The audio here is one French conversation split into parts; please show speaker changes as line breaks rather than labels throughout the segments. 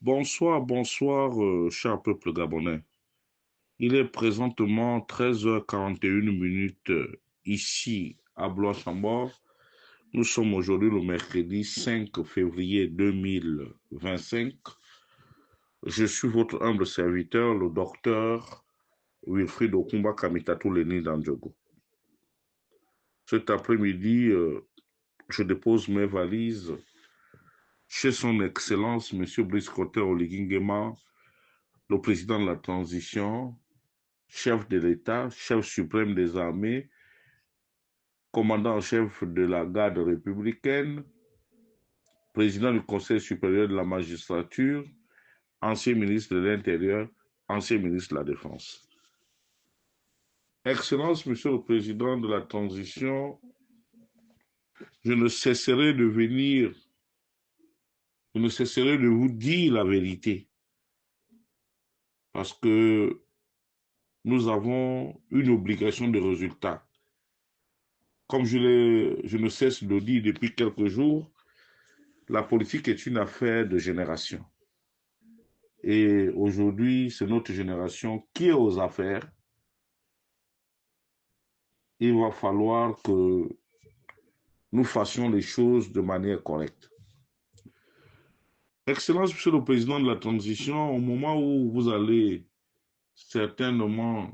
Bonsoir, bonsoir, cher peuple gabonais. Il est présentement 13h41 ici à Blois-Chambord. Nous sommes aujourd'hui le mercredi 5 février 2025. Je suis votre humble serviteur, le docteur Wilfried Okumba Kamitatou Leni Dandjogo. Cet après-midi, je dépose mes valises chez son Excellence, M. Brice Cotter Oligui Nguema, le président de la transition, chef de l'État, chef suprême des armées, commandant en chef de la garde républicaine, président du Conseil supérieur de la magistrature, ancien ministre de l'Intérieur, ancien ministre de la Défense. Excellence, Monsieur le Président de la transition, je ne cesserai de vous dire la vérité, parce que nous avons une obligation de résultat. Comme je ne cesse de le dire depuis quelques jours, la politique est une affaire de génération. Et aujourd'hui, c'est notre génération qui est aux affaires. Il va falloir que nous fassions les choses de manière correcte. Excellence, Monsieur le Président de la transition, au moment où vous allez certainement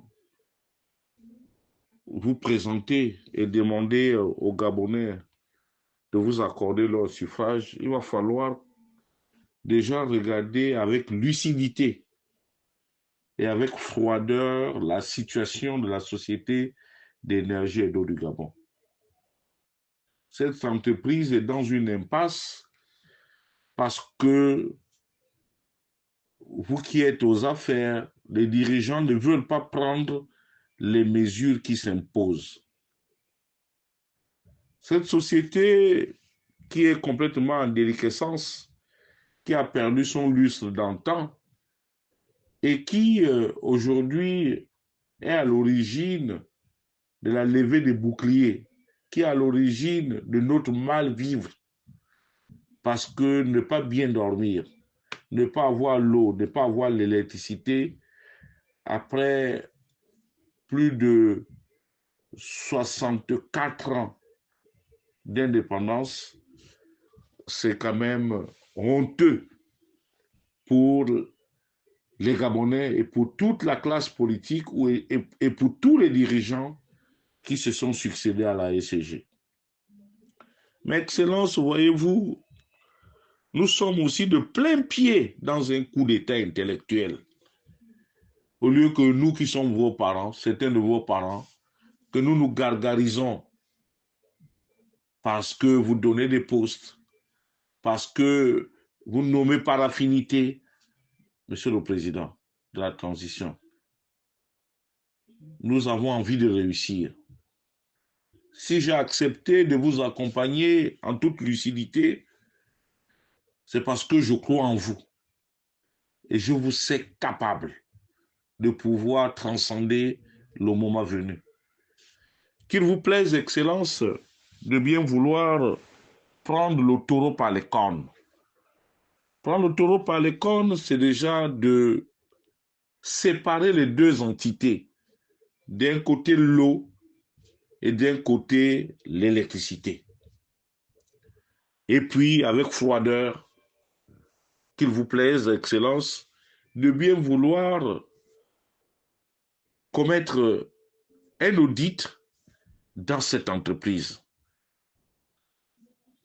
vous présenter et demander aux Gabonais de vous accorder leur suffrage, il va falloir déjà regarder avec lucidité et avec froideur la situation de la société d'énergie et d'eau du Gabon. Cette entreprise est dans une impasse parce que vous qui êtes aux affaires, les dirigeants ne veulent pas prendre les mesures qui s'imposent. Cette société qui est complètement en déliquescence, qui a perdu son lustre d'antan et qui aujourd'hui est à l'origine de la levée des boucliers, qui est à l'origine de notre mal-vivre, parce que ne pas bien dormir, ne pas avoir l'eau, ne pas avoir l'électricité, après plus de 64 ans d'indépendance, c'est quand même honteux pour les Gabonais et pour toute la classe politique et pour tous les dirigeants qui se sont succédés à la SCG. Mais Excellence, voyez-vous, nous sommes aussi de plein pied dans un coup d'État intellectuel. Au lieu que nous qui sommes vos parents, certains de vos parents, que nous nous gargarisons parce que vous donnez des postes, parce que vous nommez par affinité, Monsieur le Président de la transition. Nous avons envie de réussir. Si j'ai accepté de vous accompagner en toute lucidité, c'est parce que je crois en vous. Et je vous sais capable de pouvoir transcender le moment venu. Qu'il vous plaise, Excellence, de bien vouloir prendre le taureau par les cornes. Prendre le taureau par les cornes, c'est déjà de séparer les deux entités. D'un côté, l'eau et d'un côté, l'électricité. Et puis, avec froideur, qu'il vous plaise, Excellence, de bien vouloir commettre un audit dans cette entreprise.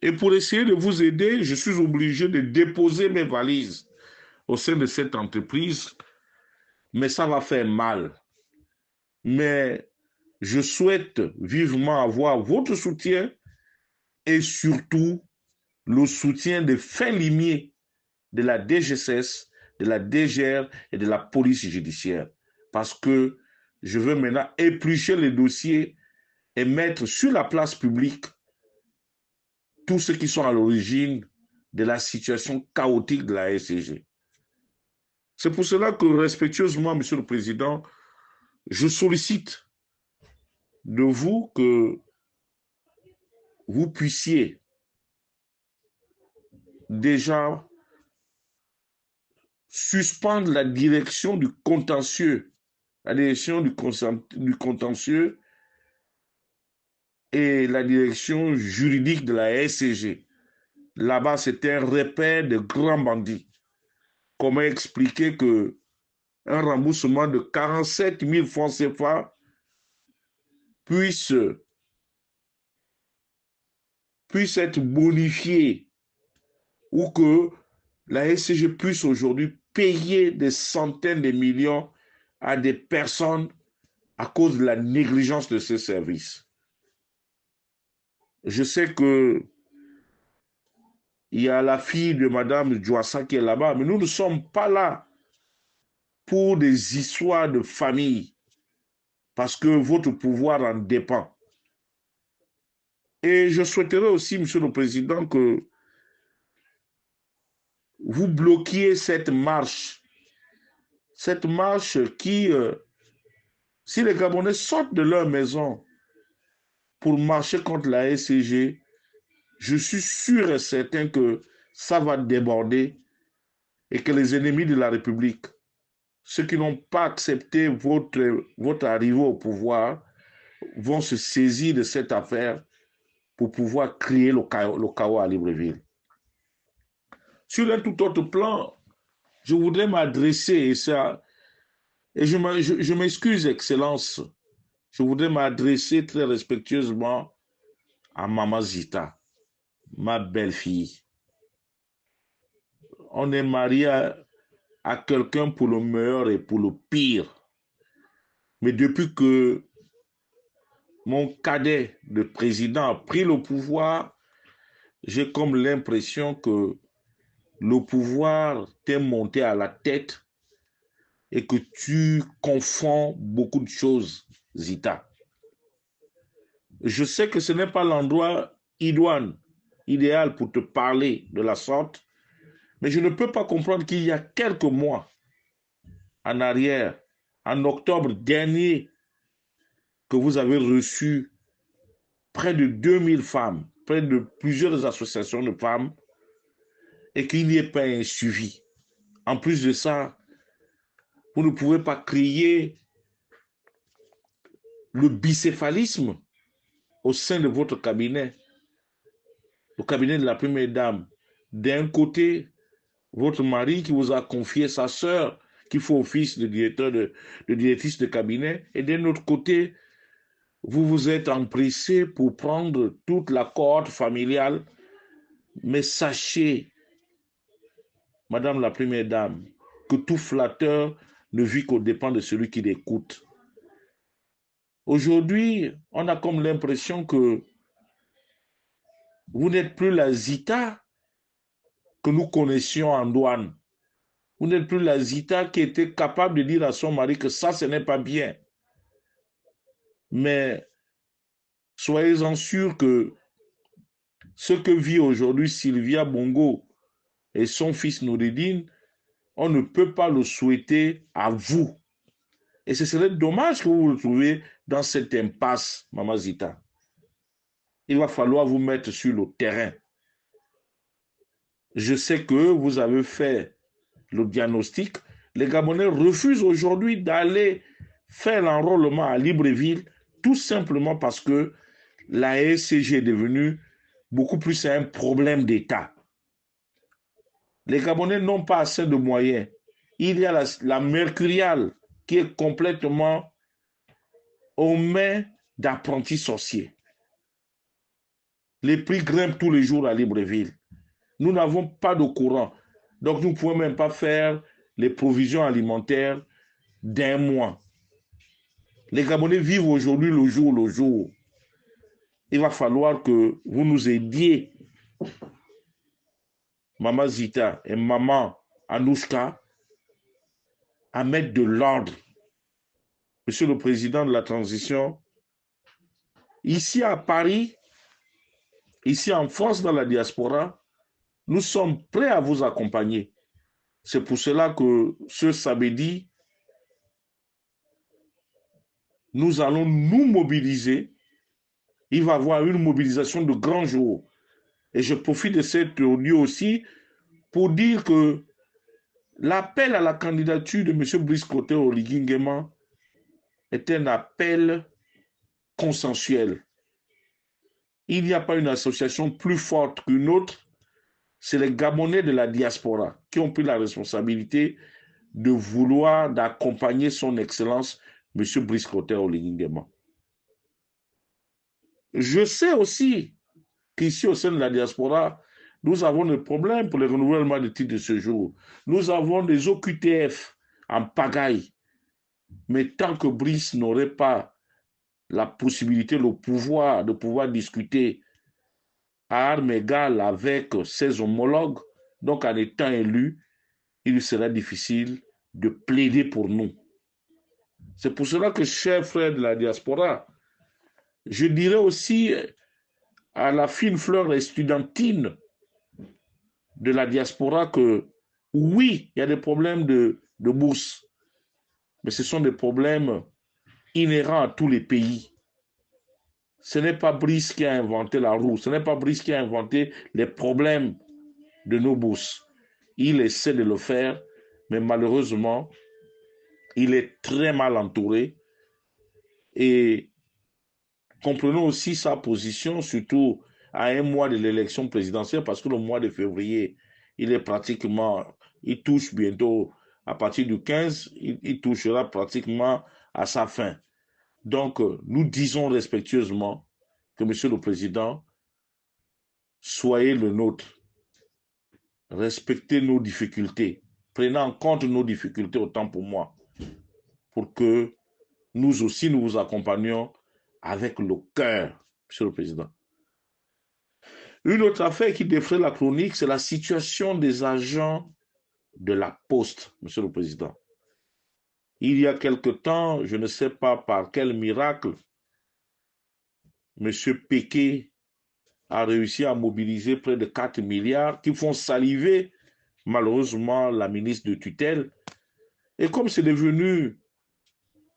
Et pour essayer de vous aider, je suis obligé de déposer mes valises au sein de cette entreprise, mais ça va faire mal. Mais je souhaite vivement avoir votre soutien et surtout le soutien des fins limiers de la DGSS, de la DGR et de la police judiciaire. Parce que je veux maintenant éplucher les dossiers et mettre sur la place publique tous ceux qui sont à l'origine de la situation chaotique de la SCG. C'est pour cela que respectueusement, Monsieur le Président, je sollicite de vous que vous puissiez déjà suspendre la direction du contentieux, la direction du contentieux et la direction juridique de la SCG. Là-bas, c'était un repère de grands bandits. Comment expliquer que un remboursement de 47 000 francs CFA puisse être bonifié ou que la SCG puisse aujourd'hui payer des centaines de millions à des personnes à cause de la négligence de ces services. Je sais que il y a la fille de Madame Djouassa qui est là-bas, mais nous ne sommes pas là pour des histoires de famille, parce que votre pouvoir en dépend. Et je souhaiterais aussi, Monsieur le Président, que vous bloquiez cette marche qui, si les Gabonais sortent de leur maison pour marcher contre la SCG, je suis sûr et certain que ça va déborder et que les ennemis de la République, ceux qui n'ont pas accepté votre arrivée au pouvoir, vont se saisir de cette affaire pour pouvoir créer le chaos à Libreville. Sur un tout autre plan, je voudrais m'adresser, et je m'excuse, Excellence, je voudrais m'adresser très respectueusement à Maman Zita, ma belle-fille. On est marié à quelqu'un pour le meilleur et pour le pire. Mais depuis que mon cadet de président a pris le pouvoir, j'ai comme l'impression que le pouvoir t'est monté à la tête et que tu confonds beaucoup de choses, Zita. Je sais que ce n'est pas l'endroit idoine, idéal pour te parler de la sorte, mais je ne peux pas comprendre qu'il y a quelques mois en arrière, en octobre dernier, que vous avez reçu près de 2000 femmes, près de plusieurs associations de femmes, et qu'il n'y ait pas un suivi. En plus de ça, vous ne pouvez pas crier le bicéphalisme au sein de votre cabinet, le cabinet de la première dame. D'un côté, votre mari qui vous a confié sa sœur, qui fait office de directrice de cabinet, et d'un autre côté, vous vous êtes empressé pour prendre toute la cohorte familiale. Mais sachez, Madame la première dame, que tout flatteur ne vit qu'aux dépens de celui qui l'écoute. Aujourd'hui, on a comme l'impression que vous n'êtes plus la Zita que nous connaissions en douane. Vous n'êtes plus la Zita qui était capable de dire à son mari que ça, ce n'est pas bien. Mais soyez-en sûrs que ce que vit aujourd'hui Sylvia Bongo et son fils Noureddine, on ne peut pas le souhaiter à vous. Et ce serait dommage que vous vous retrouviez dans cette impasse, Maman Zita. Il va falloir vous mettre sur le terrain. Je sais que vous avez fait le diagnostic. Les Gabonais refusent aujourd'hui d'aller faire l'enrôlement à Libreville, tout simplement parce que la SCG est devenue beaucoup plus un problème d'État. Les Gabonais n'ont pas assez de moyens. Il y a la Mercuriale qui est complètement aux mains d'apprentis sorciers. Les prix grimpent tous les jours à Libreville. Nous n'avons pas de courant. Donc, nous ne pouvons même pas faire les provisions alimentaires d'un mois. Les Gabonais vivent aujourd'hui le jour le jour. Il va falloir que vous nous aidiez, Maman Zita et Maman Anouchka, à mettre de l'ordre. Monsieur le Président de la transition, ici à Paris, ici en France, dans la diaspora, nous sommes prêts à vous accompagner. C'est pour cela que ce samedi, nous allons nous mobiliser. Il va y avoir une mobilisation de grand jour. Et je profite de cet lieu aussi pour dire que L'appel à la candidature de M. Brice Clotaire Oligui Nguema est un appel consensuel. Il n'y a pas une association plus forte qu'une autre. C'est les Gabonais de la diaspora qui ont pris la responsabilité de vouloir d'accompagner son Excellence, M. Brice Clotaire Oligui Nguema. Je sais aussi qu'ici, au sein de la diaspora, nous avons des problèmes pour le renouvellement des titres de séjour. Nous avons des OQTF en pagaille. Mais tant que Brice n'aurait pas la possibilité, le pouvoir de pouvoir discuter à armes égales avec ses homologues, donc en étant élu, il sera difficile de plaider pour nous. C'est pour cela que, chers frères de la diaspora, je dirais aussi à la fine fleur estudiantine de la diaspora que oui, il y a des problèmes de bourse, mais ce sont des problèmes inhérents à tous les pays. Ce n'est pas Brice qui a inventé la roue, ce n'est pas Brice qui a inventé les problèmes de nos bourses. Il essaie de le faire, mais malheureusement, il est très mal entouré. Et comprenons aussi sa position, surtout à un mois de l'élection présidentielle, parce que le mois de février, il touche bientôt, à partir du 15, il touchera pratiquement à sa fin. Donc, nous disons respectueusement que, Monsieur le Président, soyez le nôtre, respectez nos difficultés, prenez en compte nos difficultés autant pour moi, pour que nous aussi nous vous accompagnions avec le cœur, Monsieur le Président. Une autre affaire qui défraie la chronique, c'est la situation des agents de la Poste, Monsieur le Président. Il y a quelque temps, je ne sais pas par quel miracle, Monsieur Péquet a réussi à mobiliser près de 4 milliards qui font saliver malheureusement la ministre de tutelle. Et comme c'est devenu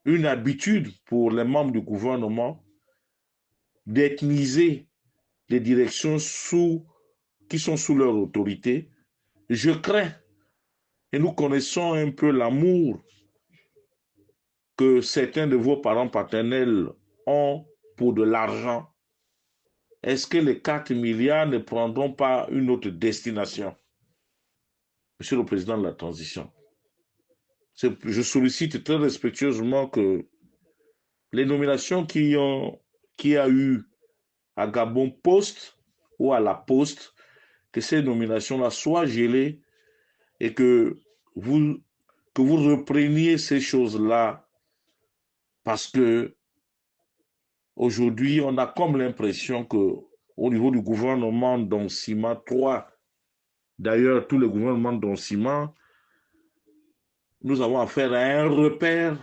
une habitude pour les membres du gouvernement d'ethniser les directions qui sont sous leur autorité, je crains, et nous connaissons un peu l'amour que certains de vos parents paternels ont pour de l'argent. Est-ce que les 4 milliards ne prendront pas une autre destination? Monsieur le Président de la Transition, je sollicite très respectueusement que les nominations qu'il y a eu à Gabon Poste ou à la Poste, que ces nominations-là soient gelées et que vous repreniez ces choses-là, parce que aujourd'hui, on a comme l'impression que au niveau du gouvernement d'Onsima 3, d'ailleurs tous les gouvernements d'Onsima, nous avons affaire à un repère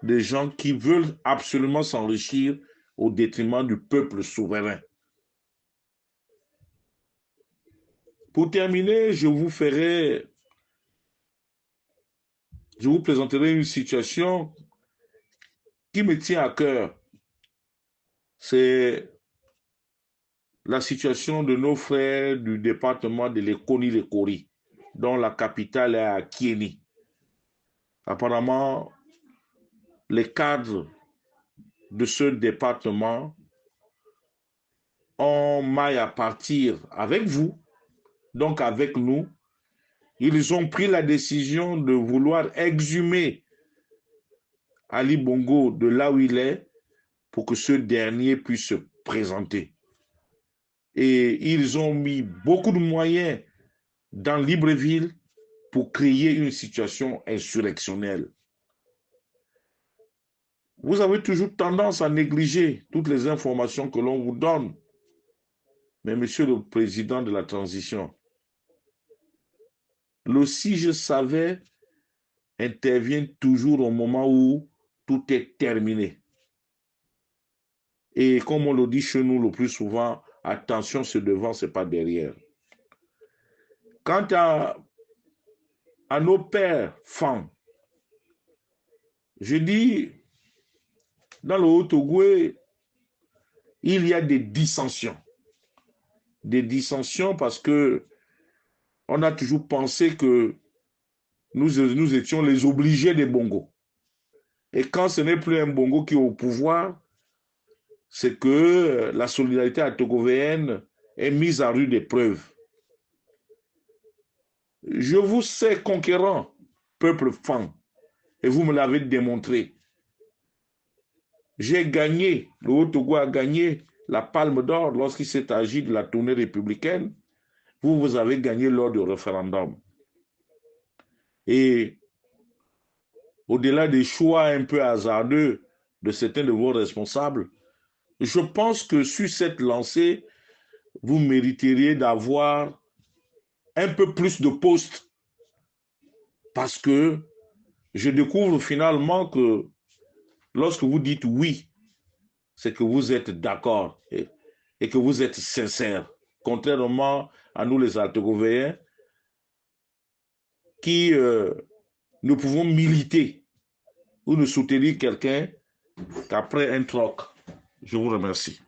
de gens qui veulent absolument s'enrichir au détriment du peuple souverain. Pour terminer, je vous présenterai une situation qui me tient à cœur. C'est la situation de nos frères du département de l'Ekoni-Lekori, dont la capitale est à Kieni. Apparemment, les cadres de ce département ont maille à partir avec vous, donc avec nous. Ils ont pris la décision de vouloir exhumer Ali Bongo de là où il est pour que ce dernier puisse se présenter. Et ils ont mis beaucoup de moyens dans Libreville pour créer une situation insurrectionnelle. Vous avez toujours tendance à négliger toutes les informations que l'on vous donne. Mais Monsieur le Président de la Transition, le si je savais intervient toujours au moment où tout est terminé. Et comme on le dit chez nous le plus souvent, attention, c'est devant, c'est pas derrière. Quant à nos pères femmes, je dis, dans le Haut-Ogooué, il y a des dissensions. Des dissensions parce que on a toujours pensé que nous étions les obligés des Bongo. Et quand ce n'est plus un Bongo qui est au pouvoir, c'est que la solidarité togovéenne est mise à rude épreuve. Je vous sais conquérant, peuple fan, et vous me l'avez démontré. J'ai gagné, le Haut-Togo a gagné la Palme d'Or lorsqu'il s'est agi de la tournée républicaine. Vous avez gagné lors du référendum. Et au-delà des choix un peu hasardeux de certains de vos responsables, je pense que sur cette lancée, vous mériteriez d'avoir un peu plus de postes parce que je découvre finalement que lorsque vous dites oui, c'est que vous êtes d'accord et que vous êtes sincère, contrairement à nous les Altogovéens qui ne pouvons militer ou ne soutenir quelqu'un qu'après un troc. Je vous remercie.